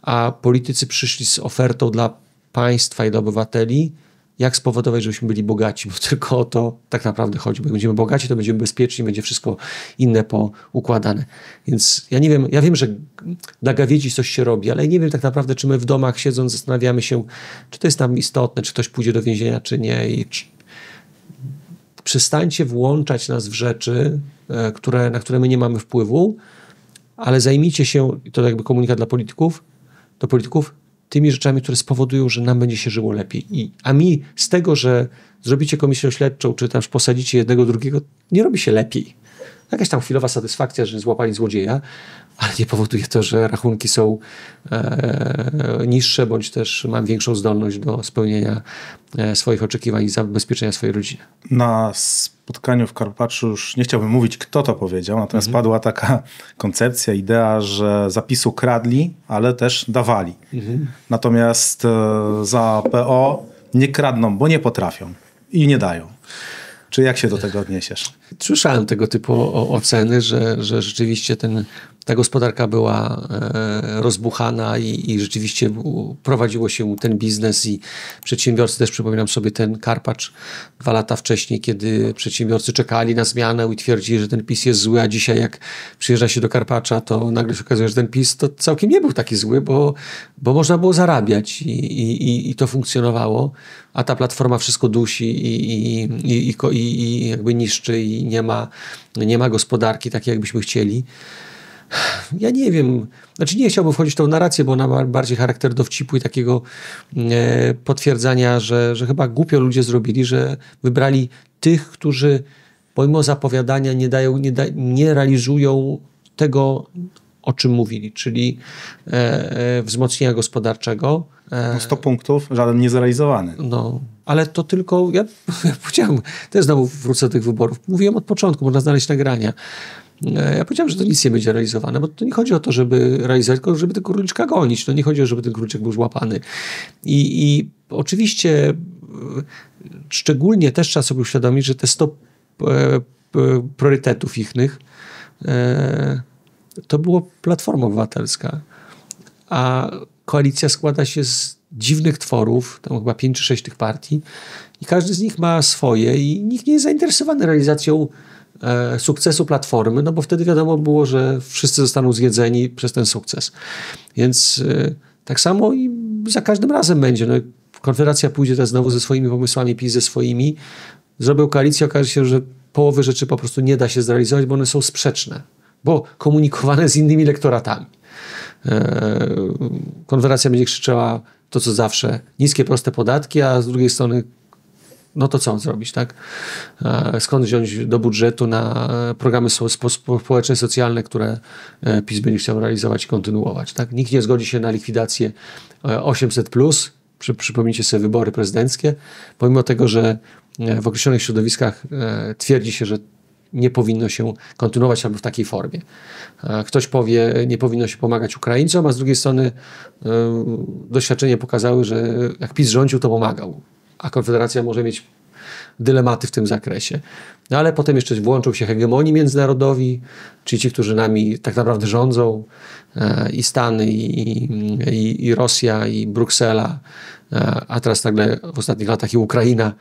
S1: a politycy przyszli z ofertą dla państwa i dla obywateli, jak spowodować, żebyśmy byli bogaci, bo tylko o to tak naprawdę chodzi. Bo jak będziemy bogaci, to będziemy bezpieczni, będzie wszystko inne poukładane. Więc ja nie wiem, ja wiem, że dla gawiedzi coś się robi, ale nie wiem tak naprawdę, czy my w domach siedząc zastanawiamy się, czy to jest nam istotne, czy ktoś pójdzie do więzienia, czy nie. Przestańcie włączać nas w rzeczy, na które my nie mamy wpływu, ale zajmijcie się, i to jakby komunikat do polityków, tymi rzeczami, które spowodują, że nam będzie się żyło lepiej. A mi z tego, że zrobicie komisję śledczą, czy też posadzicie jednego, drugiego, nie robi się lepiej. Jakaś tam chwilowa satysfakcja, że złapali złodzieja, ale nie powoduje to, że rachunki są niższe, bądź też mam większą zdolność do spełnienia swoich oczekiwań i zabezpieczenia swojej rodziny.
S3: Na spotkaniu w Karpaczu już nie chciałbym mówić, kto to powiedział, natomiast padła taka koncepcja, idea, że zapisu kradli, ale też dawali. Natomiast za PO nie kradną, bo nie potrafią i nie dają. Czy jak się do tego odniesiesz?
S1: Słyszałem tego typu oceny, że rzeczywiście ta gospodarka była rozbuchana i rzeczywiście prowadziło się ten biznes i przedsiębiorcy, też przypominam sobie ten Karpacz 2 lata wcześniej, kiedy przedsiębiorcy czekali na zmianę i twierdzili, że ten PiS jest zły, a dzisiaj jak przyjeżdża się do Karpacza, to nagle się okazuje, że ten PiS to całkiem nie był taki zły, bo można było zarabiać i to funkcjonowało, a ta Platforma wszystko dusi i jakby niszczy i nie ma gospodarki takiej, jakbyśmy chcieli. Ja nie wiem, znaczy nie chciałbym wchodzić w tą narrację, bo ona ma bardziej charakter dowcipu i takiego potwierdzania, że chyba głupio ludzie zrobili, że wybrali tych, którzy pomimo zapowiadania nie realizują tego, o czym mówili, czyli wzmocnienia gospodarczego.
S3: 100 punktów, żaden nie zrealizowany.
S1: No, ale to tylko, ja powiedziałem, też znowu wrócę do tych wyborów, mówiłem od początku, można znaleźć nagrania. Ja powiedziałem, że to nic nie będzie realizowane, bo to nie chodzi o to, żeby realizować, tylko żeby tego króliczka gonić. To nie chodzi o to, żeby ten króliczek był złapany. I oczywiście szczególnie też trzeba sobie uświadomić, że te 100 priorytetów ichnych, to było Platforma Obywatelska. A koalicja składa się z dziwnych tworów, tam chyba 5 czy 6 tych partii i każdy z nich ma swoje i nikt nie jest zainteresowany realizacją sukcesu Platformy, no bo wtedy wiadomo było, że wszyscy zostaną zjedzeni przez ten sukces. Więc tak samo i za każdym razem będzie. No, Konfederacja pójdzie teraz znowu ze swoimi pomysłami, PiS ze swoimi. Zrobią koalicję, okaże się, że połowy rzeczy po prostu nie da się zrealizować, bo one są sprzeczne, bo komunikowane z innymi elektoratami. Konfederacja będzie krzyczała to, co zawsze, niskie, proste podatki, a z drugiej strony no to co zrobić, tak? Skąd wziąć do budżetu na programy społeczne, socjalne, które PiS będzie chciał realizować i kontynuować, tak? Nikt nie zgodzi się na likwidację 800+, przypomnijcie sobie wybory prezydenckie, pomimo tego, że w określonych środowiskach twierdzi się, że nie powinno się kontynuować albo w takiej formie. Ktoś powie, nie powinno się pomagać Ukraińcom, a z drugiej strony doświadczenia pokazały, że jak PiS rządził, to pomagał. A Konfederacja może mieć dylematy w tym zakresie. No ale potem jeszcze włączą się hegemonii międzynarodowi, czyli ci, którzy nami tak naprawdę rządzą, i Stany, i Rosja, i Bruksela, a teraz nagle w ostatnich latach i Ukraina.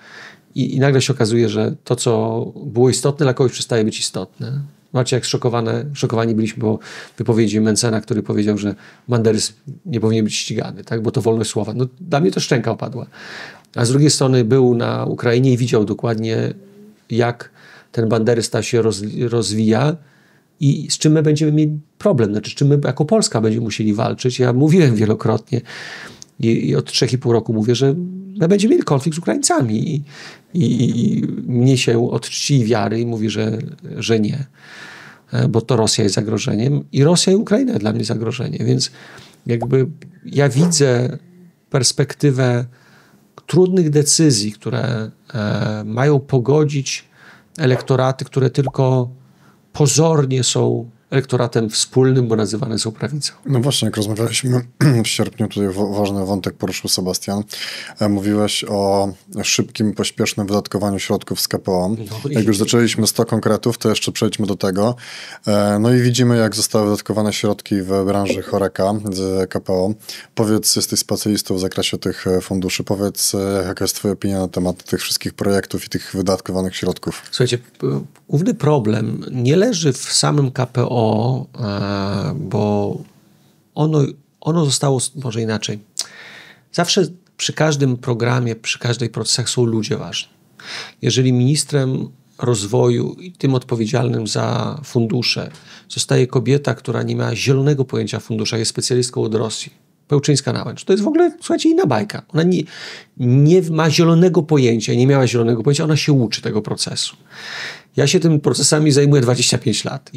S1: I nagle się okazuje, że to, co było istotne, dla kogoś przestaje być istotne. Zobaczcie, jak szokowani byliśmy po wypowiedzi Mencena, który powiedział, że banderyzm nie powinien być ścigany, tak? Bo to wolność słowa. No, dla mnie to szczęka opadła. A z drugiej strony był na Ukrainie i widział dokładnie, jak ten banderysta się rozwija i z czym my będziemy mieli problem. Znaczy, z czym my jako Polska będziemy musieli walczyć. Ja mówiłem wielokrotnie i od 3,5 roku mówię, że my będziemy mieli konflikt z Ukraińcami i mnie się od czci i wiary i mówi, że nie, bo to Rosja jest zagrożeniem i Rosja i Ukraina jest dla mnie zagrożenie, więc jakby ja widzę perspektywę trudnych decyzji, które mają pogodzić elektoraty, które tylko pozornie są elektoratem wspólnym, bo nazywane są prawicą.
S2: No właśnie, jak rozmawialiśmy w sierpniu, tutaj ważny wątek poruszył Sebastian. Mówiłeś o szybkim, pośpiesznym wydatkowaniu środków z KPO. Jak już zaczęliśmy 100 konkretów, to jeszcze przejdźmy do tego. No i widzimy, jak zostały wydatkowane środki w branży Horeca z KPO. Powiedz, jesteś specjalistą w zakresie tych funduszy, powiedz, jaka jest twoja opinia na temat tych wszystkich projektów i tych wydatkowanych środków?
S1: Słuchajcie, główny problem nie leży w samym KPO, bo ono zostało, może inaczej, zawsze przy każdym programie, przy każdej procesach są ludzie ważni. Jeżeli ministrem rozwoju i tym odpowiedzialnym za fundusze zostaje kobieta, która nie ma zielonego pojęcia o funduszach, jest specjalistką od Rosji, Pełczyńska-Nałęcz, to jest w ogóle, słuchajcie, inna bajka. Ona nie ma zielonego pojęcia, nie miała zielonego pojęcia, ona się uczy tego procesu. Ja się tymi procesami zajmuję 25 lat.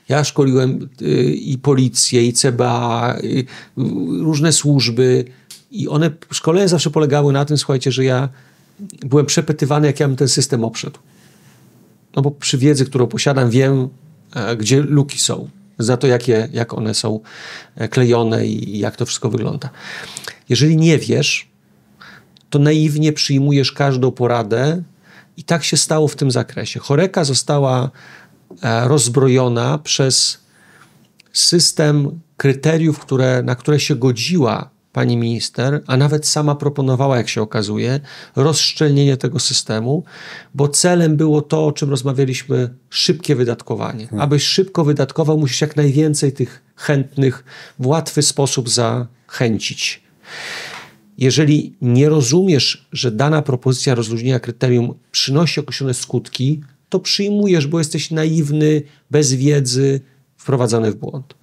S1: Ja szkoliłem i policję, i CBA, i różne służby i one, szkolenia zawsze polegały na tym, słuchajcie, że ja byłem przepytywany, jak ja bym ten system obszedł. No bo przy wiedzy, którą posiadam, wiem, gdzie luki są. Za to, jak one są klejone i jak to wszystko wygląda. Jeżeli nie wiesz, to naiwnie przyjmujesz każdą poradę i tak się stało w tym zakresie. Horeca została rozbrojona przez system kryteriów, na które się godziła pani minister, a nawet sama proponowała, jak się okazuje, rozszczelnienie tego systemu, bo celem było to, o czym rozmawialiśmy, szybkie wydatkowanie. Abyś szybko wydatkował, musisz jak najwięcej tych chętnych w łatwy sposób zachęcić. Jeżeli nie rozumiesz, że dana propozycja rozluźnienia kryterium przynosi określone skutki, to przyjmujesz, bo jesteś naiwny, bez wiedzy, wprowadzony w błąd.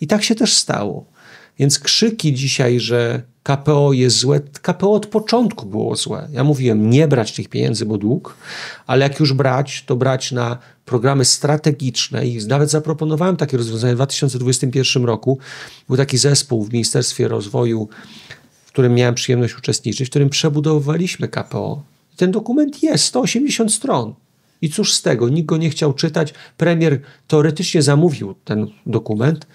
S1: I tak się też stało. Więc krzyki dzisiaj, że KPO jest złe, KPO od początku było złe. Ja mówiłem, nie brać tych pieniędzy, bo dług, ale jak już brać, to brać na programy strategiczne i nawet zaproponowałem takie rozwiązanie w 2021 roku. Był taki zespół w Ministerstwie Rozwoju, w którym miałem przyjemność uczestniczyć, w którym przebudowywaliśmy KPO. I ten dokument jest, 180 stron. I cóż z tego? Nikt go nie chciał czytać. Premier teoretycznie zamówił ten dokument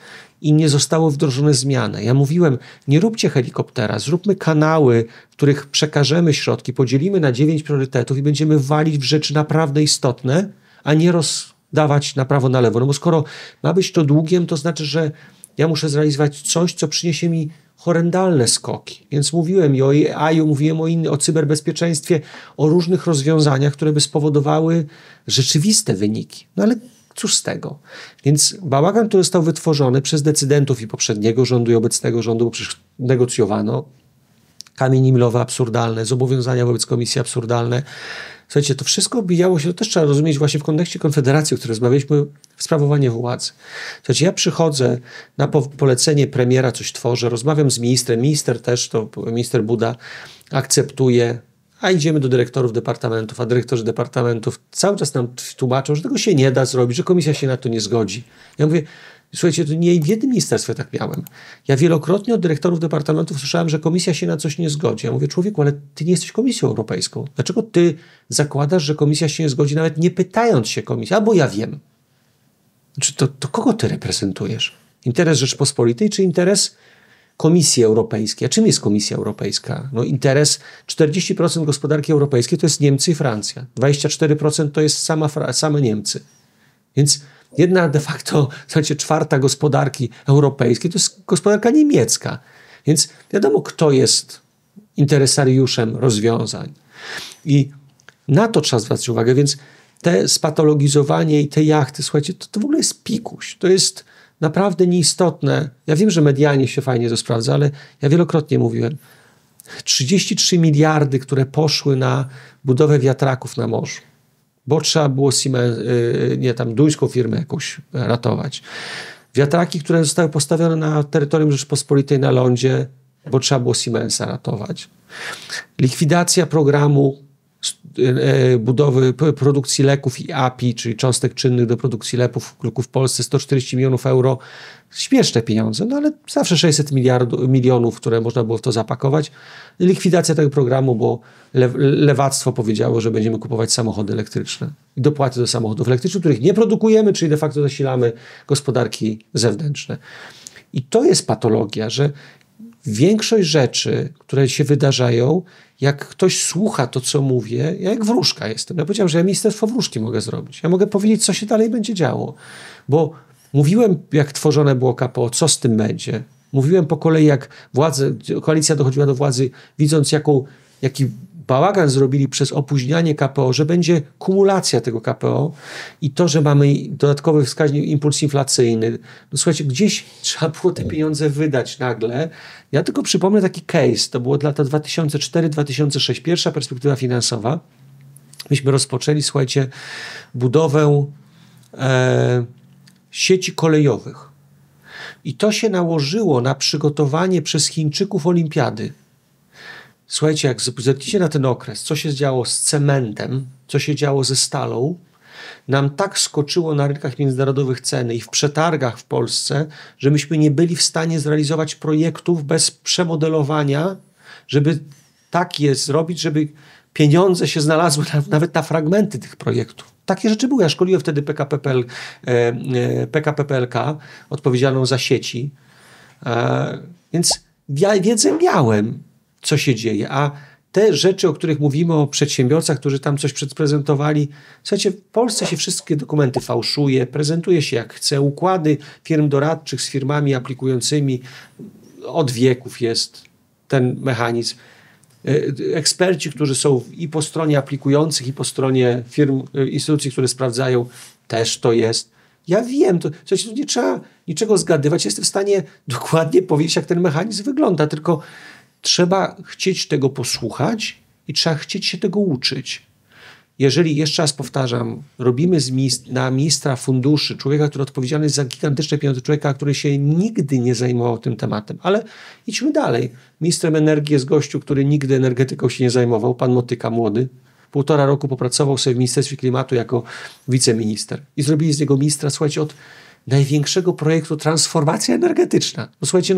S1: i nie zostały wdrożone zmiany. Ja mówiłem, nie róbcie helikoptera, zróbmy kanały, w których przekażemy środki, podzielimy na 9 priorytetów i będziemy walić w rzeczy naprawdę istotne, a nie rozdawać na prawo, na lewo. No bo skoro ma być to długiem, to znaczy, że ja muszę zrealizować coś, co przyniesie mi horrendalne skoki. Więc mówiłem i o AI-u, mówiłem o cyberbezpieczeństwie, o różnych rozwiązaniach, które by spowodowały rzeczywiste wyniki. No ale cóż z tego? Więc bałagan, który został wytworzony przez decydentów i poprzedniego rządu i obecnego rządu, bo przecież negocjowano, kamienie milowe absurdalne, zobowiązania wobec komisji absurdalne. Słuchajcie, to wszystko obijało się, to też trzeba rozumieć właśnie w kontekście Konfederacji, o której rozmawialiśmy, w sprawowanie władzy. Słuchajcie, ja przychodzę na polecenie premiera, coś tworzę, rozmawiam z ministrem, minister Buda akceptuje, a idziemy do dyrektorów departamentów, a dyrektorzy departamentów cały czas nam tłumaczą, że tego się nie da zrobić, że komisja się na to nie zgodzi. Ja mówię, słuchajcie, to nie w jednym ministerstwie tak miałem. Ja wielokrotnie od dyrektorów departamentów słyszałem, że komisja się na coś nie zgodzi. Ja mówię, człowieku, ale ty nie jesteś Komisją Europejską. Dlaczego ty zakładasz, że komisja się nie zgodzi, nawet nie pytając się komisji? Albo ja wiem. Znaczy, to kogo ty reprezentujesz? Interes Rzeczpospolitej czy interes Komisji Europejskiej? A czym jest Komisja Europejska? No interes 40% gospodarki europejskiej to jest Niemcy i Francja. 24% to jest same Niemcy. Więc jedna de facto, słuchajcie, czwarta gospodarki europejskiej to jest gospodarka niemiecka. Więc wiadomo, kto jest interesariuszem rozwiązań. I na to trzeba zwracać uwagę. Więc te spatologizowanie i te jachty, słuchajcie, to w ogóle jest pikuś. To jest naprawdę nieistotne. Ja wiem, że medialnie się fajnie to sprawdza, ale ja wielokrotnie mówiłem. 33 miliardy, które poszły na budowę wiatraków na morzu, bo trzeba było duńską firmę jakąś ratować. Wiatraki, które zostały postawione na terytorium Rzeczpospolitej na lądzie, bo trzeba było Siemensa ratować. Likwidacja programu budowy produkcji leków i API, czyli cząstek czynnych do produkcji leków w Polsce, 140 milionów euro. Śmieszne pieniądze, no ale zawsze 600 milionów, które można było w to zapakować. Likwidacja tego programu, bo lewactwo powiedziało, że będziemy kupować samochody elektryczne. I dopłaty do samochodów elektrycznych, których nie produkujemy, czyli de facto zasilamy gospodarki zewnętrzne. I to jest patologia, że większość rzeczy, które się wydarzają, jak ktoś słucha to, co mówię, ja jak wróżka jestem. Ja powiedziałem, że ja ministerstwo wróżki mogę zrobić. Ja mogę powiedzieć, co się dalej będzie działo. Bo mówiłem, jak tworzone było KPO, co z tym będzie. Mówiłem po kolei, jak koalicja dochodziła do władzy, widząc jaki bałagan zrobili przez opóźnianie KPO, że będzie kumulacja tego KPO i to, że mamy dodatkowy wskaźnik, impuls inflacyjny. No słuchajcie, gdzieś trzeba było te pieniądze wydać nagle. Ja tylko przypomnę taki case, to było lata 2004-2006, pierwsza perspektywa finansowa. Myśmy rozpoczęli, słuchajcie, budowę sieci kolejowych. I to się nałożyło na przygotowanie przez Chińczyków olimpiady. Słuchajcie, jak zerkniecie na ten okres, co się działo z cementem, co się działo ze stalą, nam tak skoczyło na rynkach międzynarodowych ceny i w przetargach w Polsce, że myśmy nie byli w stanie zrealizować projektów bez przemodelowania, żeby tak je zrobić, żeby pieniądze się znalazły nawet na fragmenty tych projektów. Takie rzeczy były. Ja szkoliłem wtedy PKP PLK, odpowiedzialną za sieci. Więc ja wiedzę miałem, co się dzieje. A te rzeczy, o których mówimy, o przedsiębiorcach, którzy tam coś przedprezentowali, słuchajcie, w Polsce się wszystkie dokumenty fałszuje, prezentuje się jak chce, układy firm doradczych z firmami aplikującymi. Od wieków jest ten mechanizm. Eksperci, którzy są i po stronie aplikujących, i po stronie firm, instytucji, które sprawdzają, też to jest. Ja wiem, słuchajcie, tu nie trzeba niczego zgadywać. Jestem w stanie dokładnie powiedzieć, jak ten mechanizm wygląda, tylko trzeba chcieć tego posłuchać i trzeba chcieć się tego uczyć. Jeżeli, jeszcze raz powtarzam, robimy na ministra funduszy, człowieka, który odpowiedzialny jest za gigantyczne pieniądze, człowieka, który się nigdy nie zajmował tym tematem, ale idźmy dalej. Ministrem energii jest gościu, który nigdy energetyką się nie zajmował, pan Motyka, młody. 1,5 roku popracował sobie w Ministerstwie Klimatu jako wiceminister. I zrobili z niego ministra, słuchajcie, od największego projektu transformacja energetyczna. Bo słuchajcie,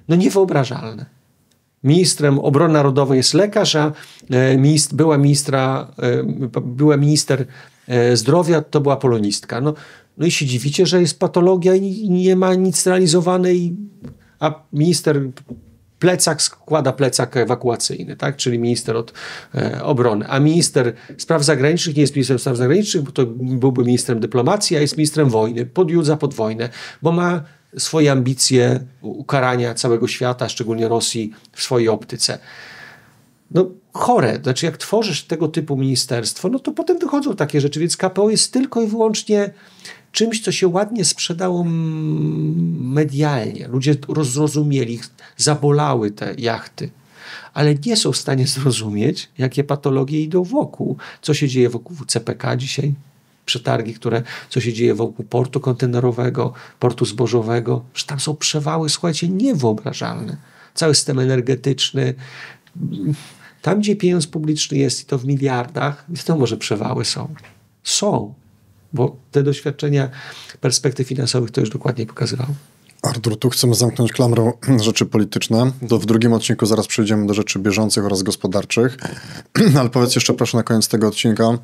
S1: no niewyobrażalne. Ministrem obrony narodowej jest lekarz, a była minister zdrowia to była polonistka. No i się dziwicie, że jest patologia i nie ma nic realizowane, a minister plecak składa plecak ewakuacyjny, tak? Czyli minister od obrony. A minister spraw zagranicznych nie jest ministrem spraw zagranicznych, bo to byłby ministrem dyplomacji, a jest ministrem wojny. Podjudza pod wojnę, bo ma swoje ambicje ukarania całego świata, szczególnie Rosji, w swojej optyce. No chore. Znaczy jak tworzysz tego typu ministerstwo, no to potem wychodzą takie rzeczy, więc KPO jest tylko i wyłącznie czymś, co się ładnie sprzedało medialnie. Ludzie zrozumieli, zabolały te jachty, ale nie są w stanie zrozumieć, jakie patologie idą wokół. Co się dzieje wokół CPK dzisiaj? Przetargi, co się dzieje wokół portu kontenerowego, portu zbożowego. Że tam są przewały, słuchajcie, niewyobrażalne. Cały system energetyczny. Tam, gdzie pieniądz publiczny jest i to w miliardach, wiadomo, że przewały są. Są. Bo te doświadczenia perspektyw finansowych to już dokładnie pokazywały.
S2: Artur, tu chcemy zamknąć klamrą rzeczy polityczne. To w drugim odcinku zaraz przejdziemy do rzeczy bieżących oraz gospodarczych. Ale powiedz jeszcze proszę na koniec tego odcinka.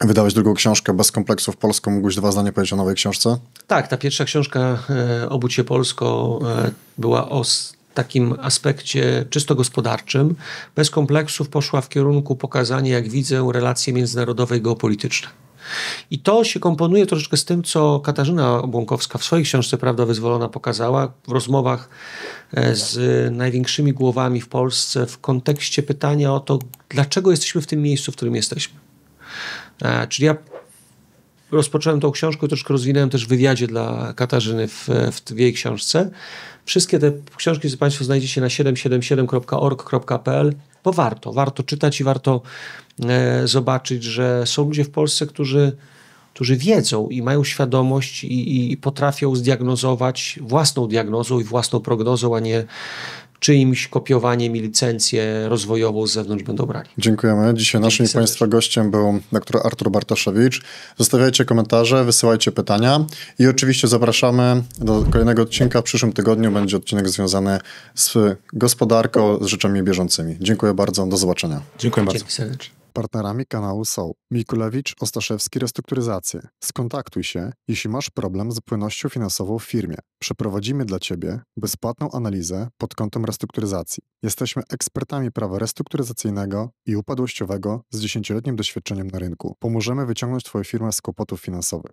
S2: Wydałeś drugą książkę Bez kompleksów Polską. Mógłbyś 2 zdania powiedzieć o nowej książce?
S1: Tak, ta pierwsza książka Obudź się Polsko była o takim aspekcie czysto gospodarczym. Bez kompleksów poszła w kierunku pokazania, jak widzę relacje międzynarodowe i geopolityczne. I to się komponuje troszeczkę z tym, co Katarzyna Błąkowska w swojej książce Prawda Wyzwolona pokazała w rozmowach z największymi głowami w Polsce w kontekście pytania o to, dlaczego jesteśmy w tym miejscu, w którym jesteśmy. Czyli ja rozpocząłem tą książkę i troszkę rozwinąłem też w wywiadzie dla Katarzyny w jej książce. Wszystkie te książki, co Państwo znajdziecie na 777.org.pl, bo warto czytać i warto zobaczyć, że są ludzie w Polsce, którzy wiedzą i mają świadomość i potrafią zdiagnozować własną diagnozą i własną prognozą, a nie czyimś kopiowaniem i licencję rozwojową z zewnątrz będą brali.
S2: Dziękujemy. Dzisiaj naszym i Państwa gościem był dr Artur Bartoszewicz. Zostawiajcie komentarze, wysyłajcie pytania i oczywiście zapraszamy do kolejnego odcinka. W przyszłym tygodniu będzie odcinek związany z gospodarką, z rzeczami bieżącymi. Dziękuję bardzo. Do zobaczenia.
S3: Dziękuję bardzo.
S1: Dzięki serdecznie.
S2: Partnerami kanału są Mikulewicz, Ostaszewski Restrukturyzacje. Skontaktuj się, jeśli masz problem z płynnością finansową w firmie. Przeprowadzimy dla Ciebie bezpłatną analizę pod kątem restrukturyzacji. Jesteśmy ekspertami prawa restrukturyzacyjnego i upadłościowego z 10-letnim doświadczeniem na rynku. Pomożemy wyciągnąć Twoją firmę z kłopotów finansowych.